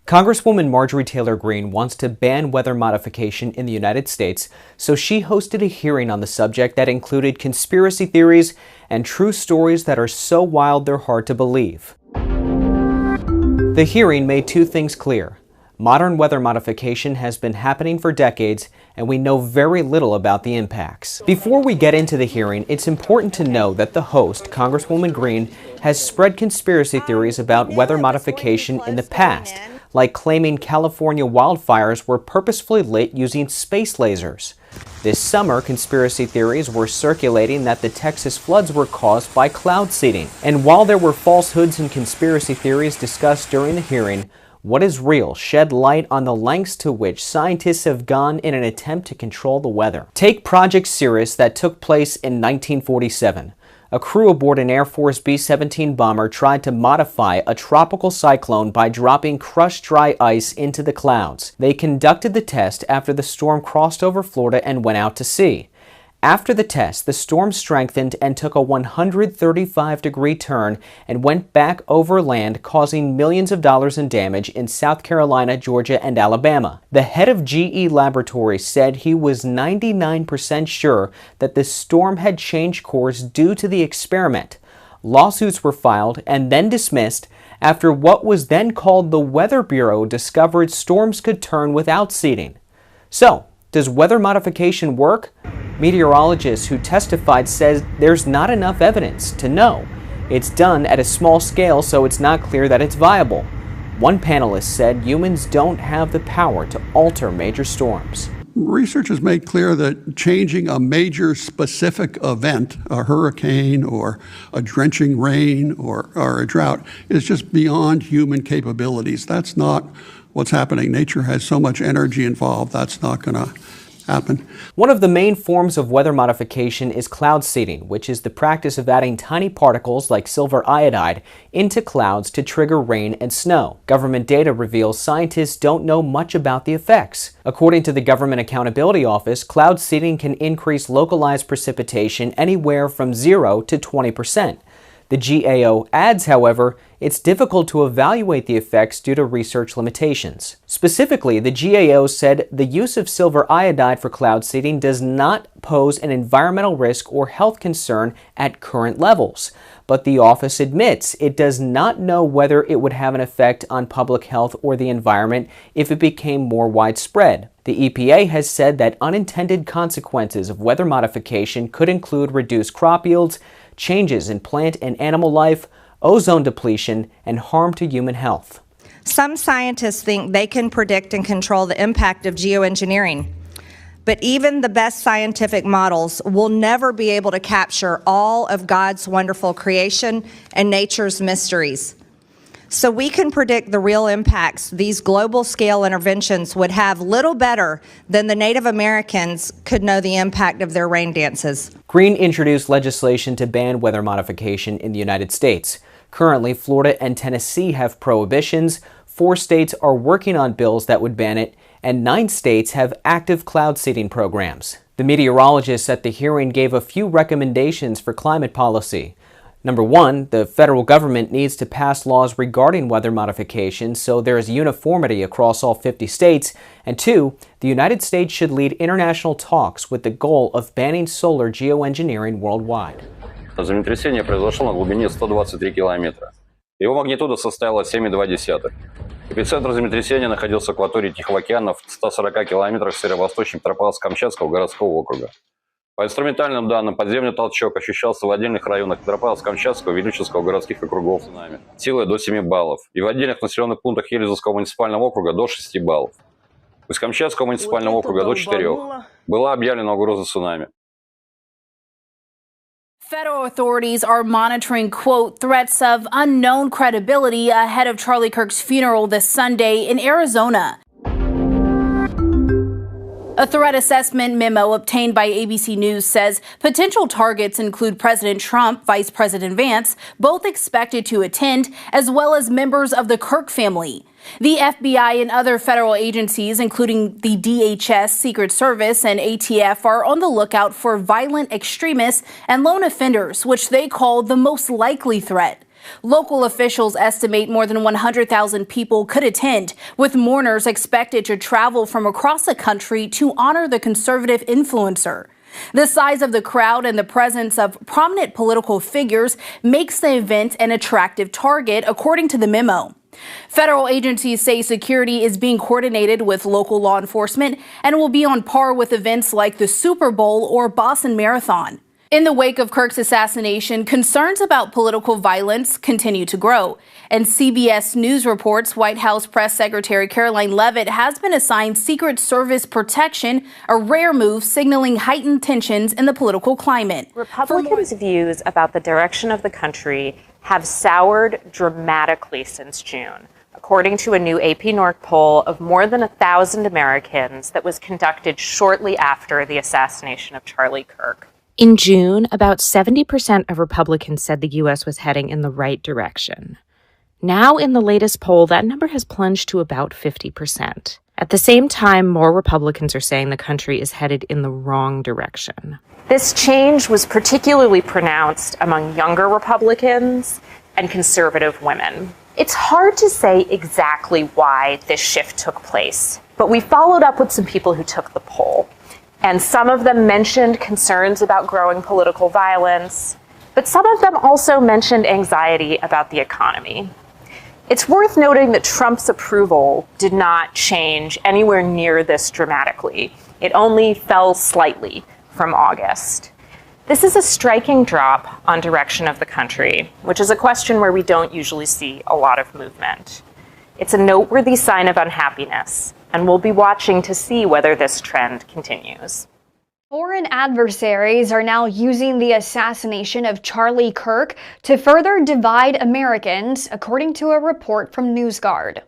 Congresswoman Marjorie Taylor Greene wants to ban weather modification in the United States, so she hosted a hearing on the subject that included conspiracy theories and true stories that are so wild they're hard to believe. The hearing made two things clear. Modern weather modification has been happening for decades, and we know very little about the impacts. Before we get into the hearing, it's important to know that the host, Congresswoman Greene, has spread conspiracy theories about weather modification in the past, like claiming California wildfires were purposefully lit using space lasers. This summer, conspiracy theories were circulating that the Texas floods were caused by cloud seeding. And while there were falsehoods and conspiracy theories discussed during the hearing, what is real shed light on the lengths to which scientists have gone in an attempt to control the weather. Take Project Cirrus that took place in 1947. A crew aboard an Air Force B-17 bomber tried to modify a tropical cyclone by dropping crushed dry ice into the clouds. They conducted the test after the storm crossed over Florida and went out to sea. After the test, the storm strengthened and took a 135-degree turn and went back over land, causing millions of dollars in damage in South Carolina, Georgia, and Alabama. The head of GE Laboratories said he was 99% sure that the storm had changed course due to the experiment. Lawsuits were filed and then dismissed after what was then called the Weather Bureau discovered storms could turn without seeding. So, does weather modification work? Meteorologists who testified said there's not enough evidence to know. It's done at a small scale, so it's not clear that it's viable. One panelist said humans don't have the power to alter major storms. Research has made clear that changing a major specific event, a hurricane or a drenching rain or a drought, is just beyond human capabilities. That's not what's happening. Nature has so much energy involved, that's not going to happen. One of the main forms of weather modification is cloud seeding, which is the practice of adding tiny particles like silver iodide into clouds to trigger rain and snow. Government data reveals scientists don't know much about the effects. According to the Government Accountability Office, cloud seeding can increase localized precipitation anywhere from 0 to 20%. The GAO adds, however, it's difficult to evaluate the effects due to research limitations. Specifically, the GAO said the use of silver iodide for cloud seeding does not pose an environmental risk or health concern at current levels. But the office admits it does not know whether it would have an effect on public health or the environment if it became more widespread. The EPA has said that unintended consequences of weather modification could include reduced crop yields, changes in plant and animal life, ozone depletion, and harm to human health. Some scientists think they can predict and control the impact of geoengineering. But even the best scientific models will never be able to capture all of God's wonderful creation and nature's mysteries. So we can predict the real impacts these global scale interventions would have little better than the Native Americans could know the impact of their rain dances. Greene introduced legislation to ban weather modification in the United States. Currently, Florida and Tennessee have prohibitions, 4 states are working on bills that would ban it, and 9 states have active cloud seeding programs. The meteorologists at the hearing gave a few recommendations for climate policy. Number 1, the federal government needs to pass laws regarding weather modification so there is uniformity across all 50 states. And 2, the United States should lead international talks with the goal of banning solar geoengineering worldwide. Землетрясение произошло на глубине 123 километра. Его магнитуда составила 7,2. Эпицентр землетрясения находился в акватории Тихого океана в 140 километрах северо-восточнее Петропавловск-Камчатского городского округа. По инструментальным данным, подземный толчок ощущался в отдельных районах Петропавловск-Камчатского и Вилючинского городских округов цунами силой до 7 баллов, и в отдельных населенных пунктах Елизовского муниципального округа до 6 баллов. Из Камчатского муниципального округа до 4. Была объявлена угроза цунами. Federal authorities are monitoring, quote, threats of unknown credibility ahead of Charlie Kirk's funeral this Sunday in Arizona. A threat assessment memo obtained by ABC News says potential targets include President Trump, Vice President Vance, both expected to attend, as well as members of the Kirk family. The FBI and other federal agencies, including the DHS, Secret Service, and ATF, are on the lookout for violent extremists and lone offenders, which they call the most likely threat. Local officials estimate more than 100,000 people could attend, with mourners expected to travel from across the country to honor the conservative influencer. The size of the crowd and the presence of prominent political figures makes the event an attractive target, according to the memo. Federal agencies say security is being coordinated with local law enforcement and will be on par with events like the Super Bowl or Boston Marathon. In the wake of Kirk's assassination, concerns about political violence continue to grow. And CBS News reports White House Press Secretary Caroline Leavitt has been assigned Secret Service protection, a rare move signaling heightened tensions in the political climate. Republicans' views about the direction of the country have soured dramatically since June, according to a new AP North poll of more than 1,000 Americans that was conducted shortly after the assassination of Charlie Kirk. In June, about 70% of Republicans said the U.S. was heading in the right direction. Now, in the latest poll, that number has plunged to about 50%. At the same time, more Republicans are saying the country is headed in the wrong direction. This change was particularly pronounced among younger Republicans and conservative women. It's hard to say exactly why this shift took place, but we followed up with some people who took the poll. And some of them mentioned concerns about growing political violence, but some of them also mentioned anxiety about the economy. It's worth noting that Trump's approval did not change anywhere near this dramatically. It only fell slightly from August. This is a striking drop on direction of the country, which is a question where we don't usually see a lot of movement. It's a noteworthy sign of unhappiness, and we'll be watching to see whether this trend continues. Foreign adversaries are now using the assassination of Charlie Kirk to further divide Americans, according to a report from NewsGuard.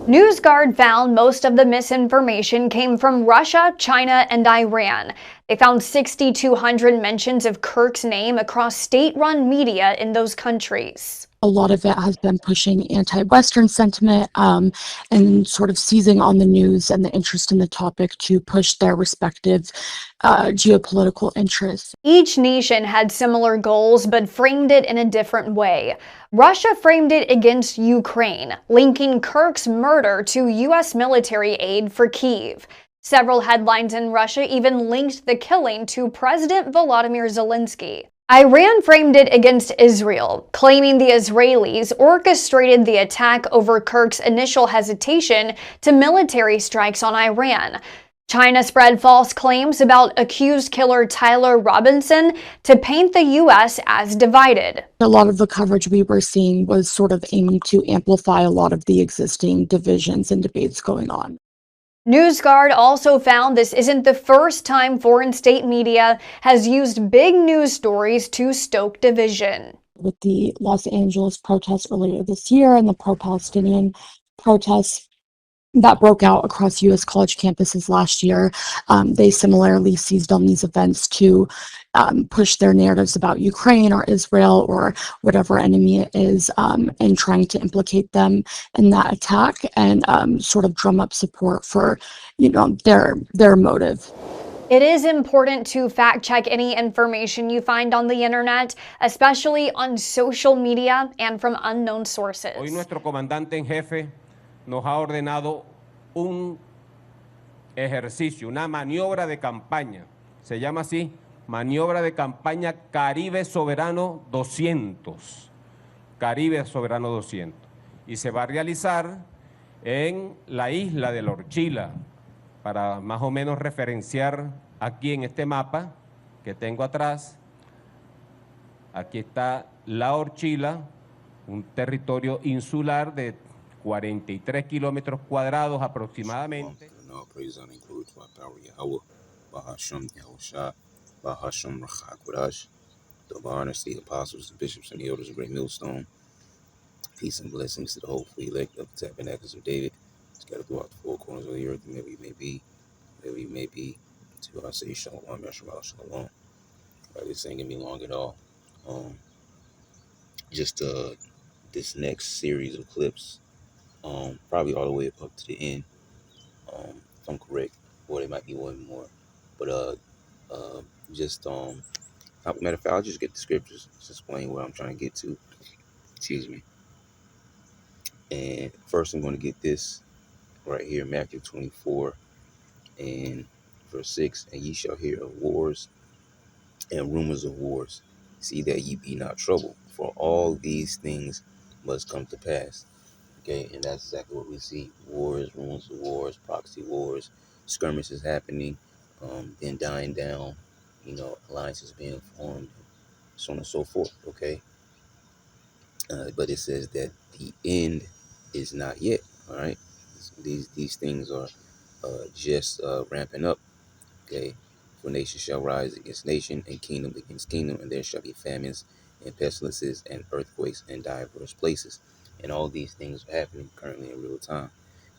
NewsGuard found most of the misinformation came from Russia, China, and Iran. They found 6,200 mentions of Kirk's name across state-run media in those countries. A lot of it has been pushing anti-Western sentiment and sort of seizing on the news and the interest in the topic to push their respective geopolitical interests. Each nation had similar goals but framed it in a different way. Russia framed it against Ukraine, linking Kirk's murder to U.S. military aid for Kyiv. Several headlines in Russia even linked the killing to President Volodymyr Zelensky. Iran framed it against Israel, claiming the Israelis orchestrated the attack over Kirk's initial hesitation to military strikes on Iran. China spread false claims about accused killer Tyler Robinson to paint the U.S. as divided. A lot of the coverage we were seeing was sort of aiming to amplify a lot of the existing divisions and debates going on. NewsGuard also found this isn't the first time foreign state media has used big news stories to stoke division. With the Los Angeles protests earlier this year and the pro-Palestinian protests that broke out across U.S. college campuses last year, they similarly seized on these events to push their narratives about Ukraine or Israel or whatever enemy it is, and trying to implicate them in that attack and sort of drum up support for, their motive. It is important to fact-check any information you find on the internet, especially on social media and from unknown sources. Hoy nuestro comandante en jefe nos ha ordenado un ejercicio, una maniobra de campaña. Se llama así, Maniobra de Campaña Caribe Soberano 200. Caribe Soberano 200. Y se va a realizar en la isla de La Orchila, para más o menos referenciar aquí en este mapa que tengo atrás. Aquí está La Orchila, un territorio insular de 43 kilómetros cuadrados aproximadamente. Bahasham Rachakodash, the honors, the apostles, the bishops, and the elders of Great Millstone. Peace and blessings to the hopeful elect of the tabernacles of David, scattered throughout the four corners of the earth, and wherever you may be, to I say Shalom, Yashua, Shalom. This ain't gonna be long at all. Just this next series of clips, probably all the way up to the end, if I'm correct, or there might be one more, but just Matter of fact, I'll just get the scriptures to explain what I'm trying to get to. Excuse me. And first I'm going to get this right here, Matthew 24 and verse 6. And ye shall hear of wars and rumors of wars. See that ye be not troubled, for all these things must come to pass. Okay, and that's exactly what we see. Wars, rumors of wars, proxy wars, skirmishes happening, then dying down, alliances being formed, so on and so forth. Okay, but it says that the end is not yet. All right, these things are just ramping up. Okay, for nation shall rise against nation, and kingdom against kingdom, and there shall be famines and pestilences and earthquakes in diverse places. And all these things are happening currently in real time.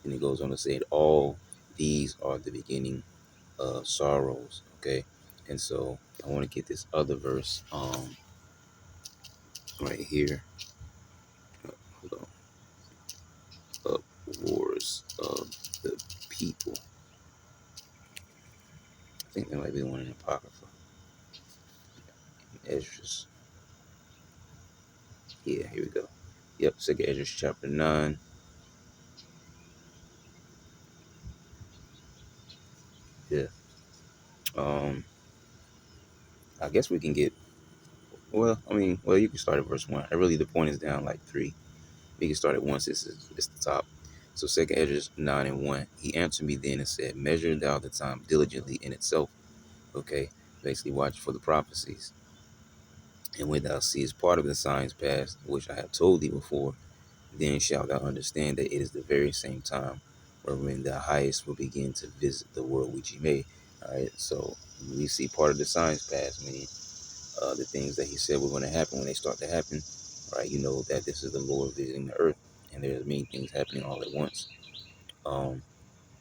And it goes on to say, all these are the beginning of sorrows. Okay, and so I want to get this other verse right here. Hold on. Up wars of the people. I think that might be the one in Apocrypha. Esdras. Yeah, here we go. Yep, 2nd Esdras chapter 9. Yeah. I guess we can get, you can start at verse 1. Really, the point is down like 3. We can start at 1 since it's the top. So 2nd Esdras 9 and 1. He answered me then and said, measure thou the time diligently in itself. Okay, basically watch for the prophecies. And when thou seest part of the signs past, which I have told thee before, then shalt thou understand that it is the very same time wherein the highest will begin to visit the world which he made. All right, so we see part of the signs past, meaning the things that he said were going to happen. When they start to happen, all right, you know that this is the Lord visiting the earth, and there's many things happening all at once.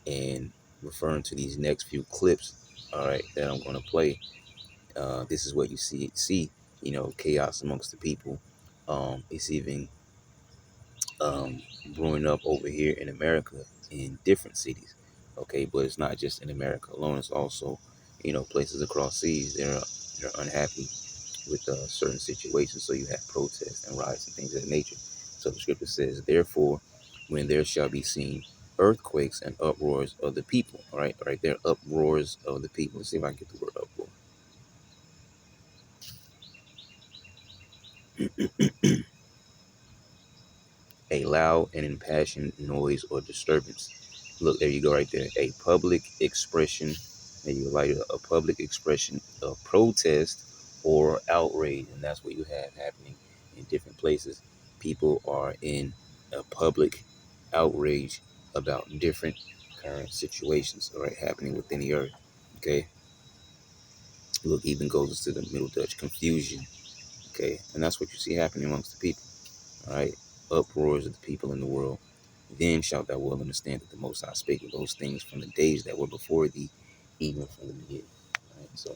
And referring to these next few clips, all right, that I'm going to play, this is what you see, chaos amongst the people. It's even brewing up over here in America in different cities. Okay, but it's not just in America alone. It's also, places across seas. They're unhappy with certain situations. So you have protests and riots and things of that nature. So the scripture says, therefore, when there shall be seen earthquakes and uproars of the people. All right there, uproars of the people. Let's see if I can get the word uproar. A loud and impassioned noise or disturbance. Look, there you go right there. A public expression, a public expression of protest or outrage. And that's what you have happening in different places. People are in a public outrage about different current situations, all right, happening within the earth. Okay. Look, even goes to the Middle Dutch confusion. Okay. And that's what you see happening amongst the people. All right. Uproars of the people in the world. Then shalt thou well understand that the Most High spake of those things from the days that were before thee, even from the beginning. All right, so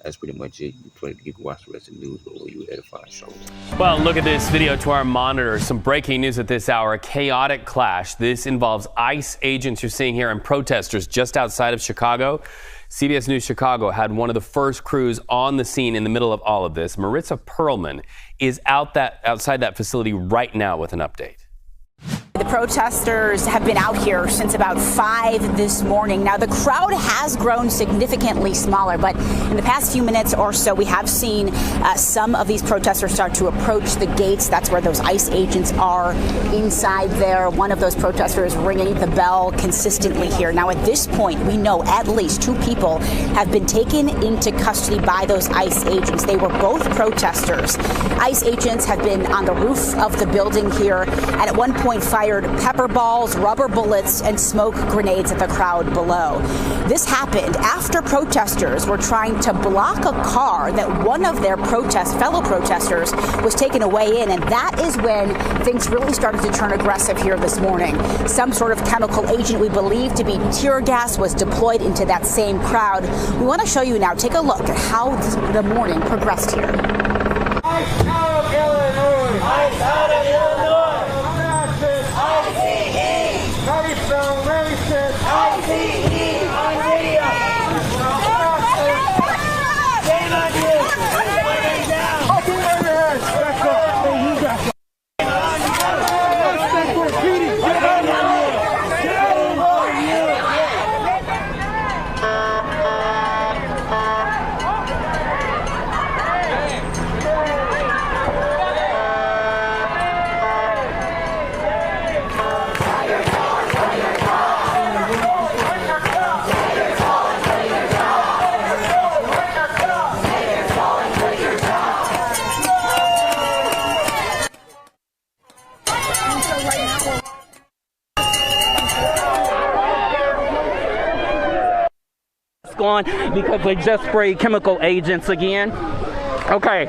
that's pretty much it. You can watch the rest of the news, but will you edify shows? Well, look at this video to our monitor. Some breaking news at this hour. A chaotic clash. This involves ICE agents you're seeing here and protesters just outside of Chicago. CBS News Chicago had one of the first crews on the scene in the middle of all of this. Maritza Perlman is outside that facility right now with an update. The protesters have been out here since about 5 this morning. Now, the crowd has grown significantly smaller, but in the past few minutes or so, we have seen some of these protesters start to approach the gates. That's where those ICE agents are inside there. One of those protesters ringing the bell consistently here. Now, at this point, we know at least 2 people have been taken into custody by those ICE agents. They were both protesters. ICE agents have been on the roof of the building here, and at one point fired pepper balls, rubber bullets, and smoke grenades at the crowd below. This happened after protesters were trying to block a car that one of their fellow protesters was taking away in, and that is when things really started to turn aggressive here this morning. Some sort of chemical agent we believe to be tear gas was deployed into that same crowd. We want to show you now. Take a look at how the morning progressed here. ICE out of Illinois! ICE out of Illinois! ICE on radio. On because they just sprayed chemical agents again. Okay,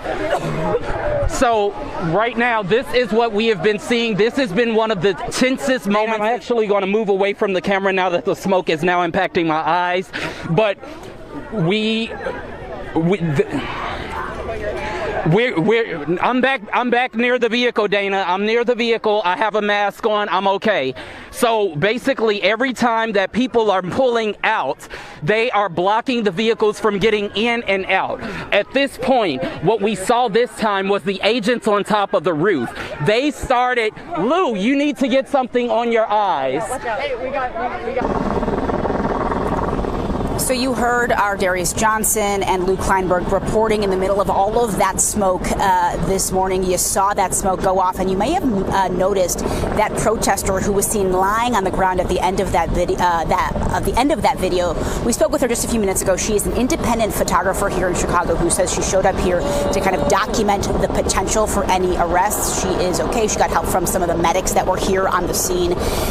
so right now this is what we have been seeing. This has been one of the tensest moments. I'm actually going to move away from the camera now that the smoke is now impacting my eyes, but I'm back near the vehicle, Dana. I'm near the vehicle. I have a mask on. I'm okay. So basically, every time that people are pulling out, they are blocking the vehicles from getting in and out. At this point, what we saw this time was the agents on top of the roof. They started, Lou, you need to get something on your eyes. Hey, we got. So you heard our Darius Johnson and Lou Kleinberg reporting in the middle of all of that smoke this morning. You saw that smoke go off, and you may have noticed that protester who was seen lying on the ground at the end of that video. We spoke with her just a few minutes ago. She is an independent photographer here in Chicago who says she showed up here to kind of document the potential for any arrests. She is okay. She got help from some of the medics that were here on the scene.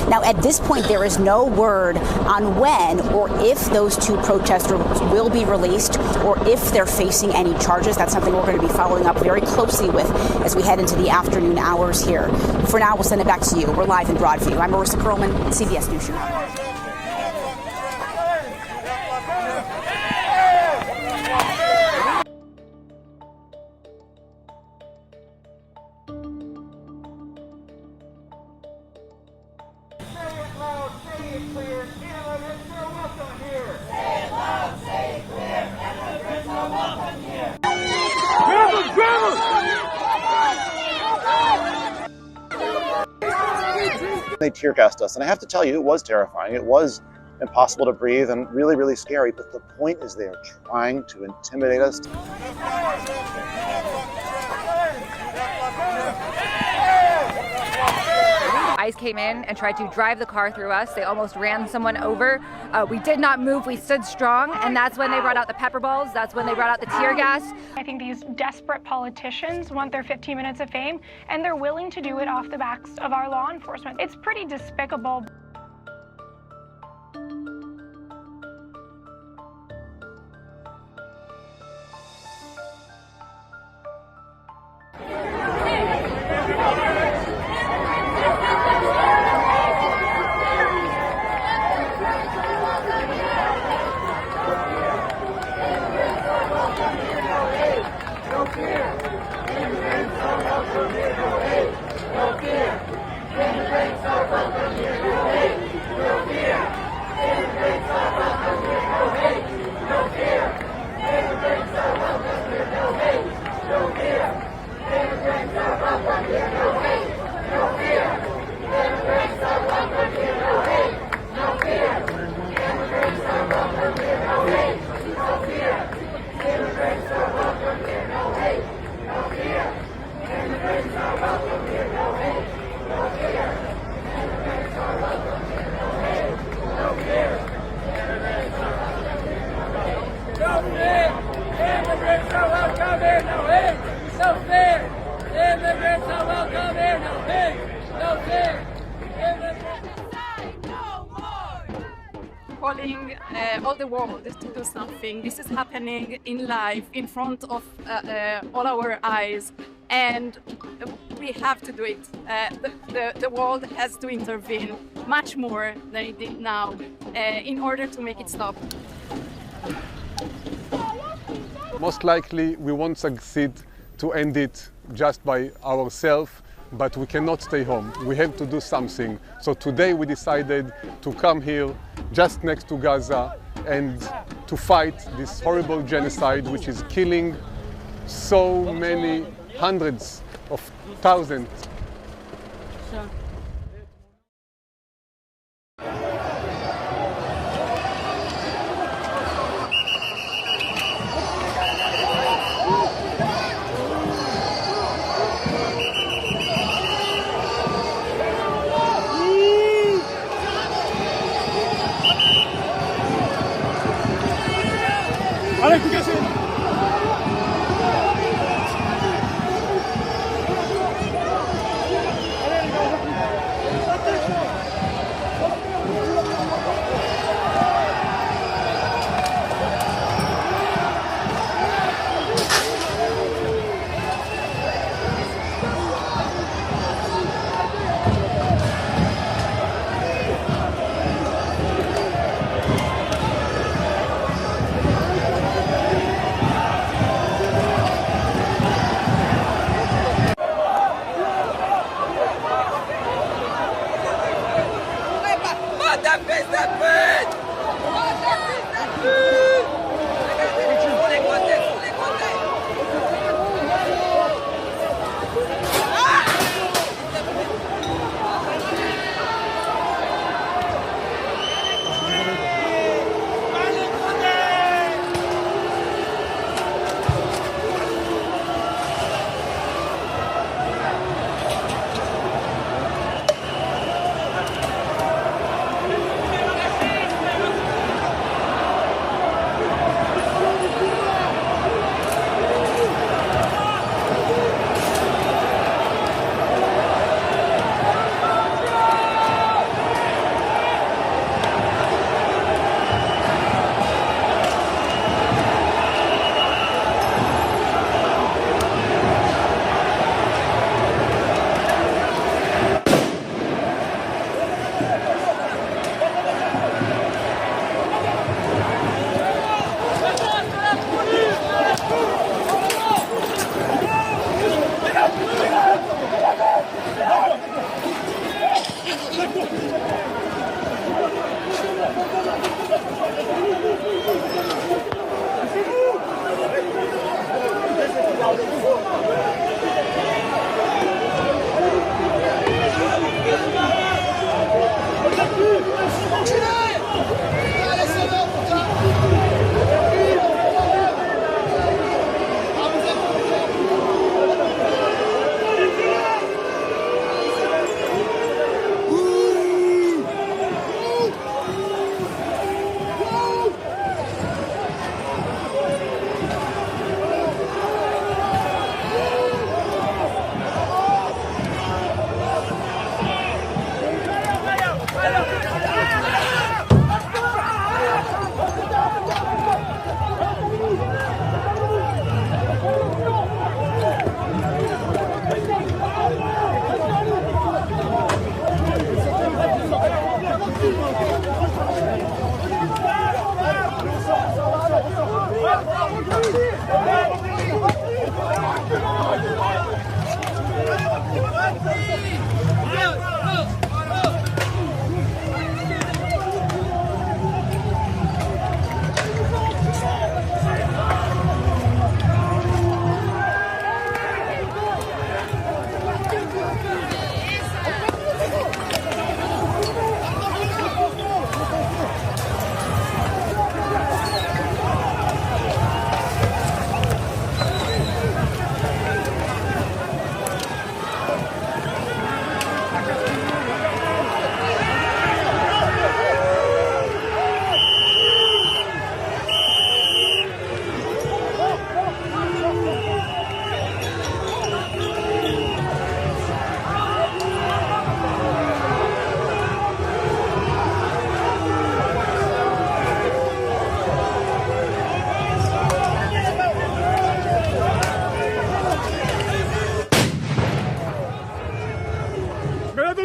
Now, at this point, there is no word on when or if those two protesters will be released or if they're facing any charges. That's something we're going to be following up very closely with as we head into the afternoon hours here. For now, we'll send it back to you. We're live in Broadview. I'm Marissa Perlman, CBS News Chicago. They tear gassed us, and I have to tell you, it was terrifying. It was impossible to breathe and really, really scary. But the point is, they're trying to intimidate us. ICE came in and tried to drive the car through us. They almost ran someone over. We did not move. We stood strong, and that's when they brought out the pepper balls. That's when they brought out the tear gas. I think these desperate politicians want their 15 minutes of fame, and they're willing to do it off the backs of our law enforcement. It's pretty despicable. Calling all the world to do something. This is happening in live, in front of all our eyes, and we have to do it. The world has to intervene much more than it did now in order to make it stop. Most likely we won't succeed to end it just by ourselves, but we cannot stay home. We have to do something. So today we decided to come here just next to Gaza and to fight this horrible genocide which is killing so many hundreds of thousands. Sure.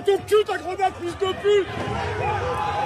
ton cul, ta grenade, fils de pute!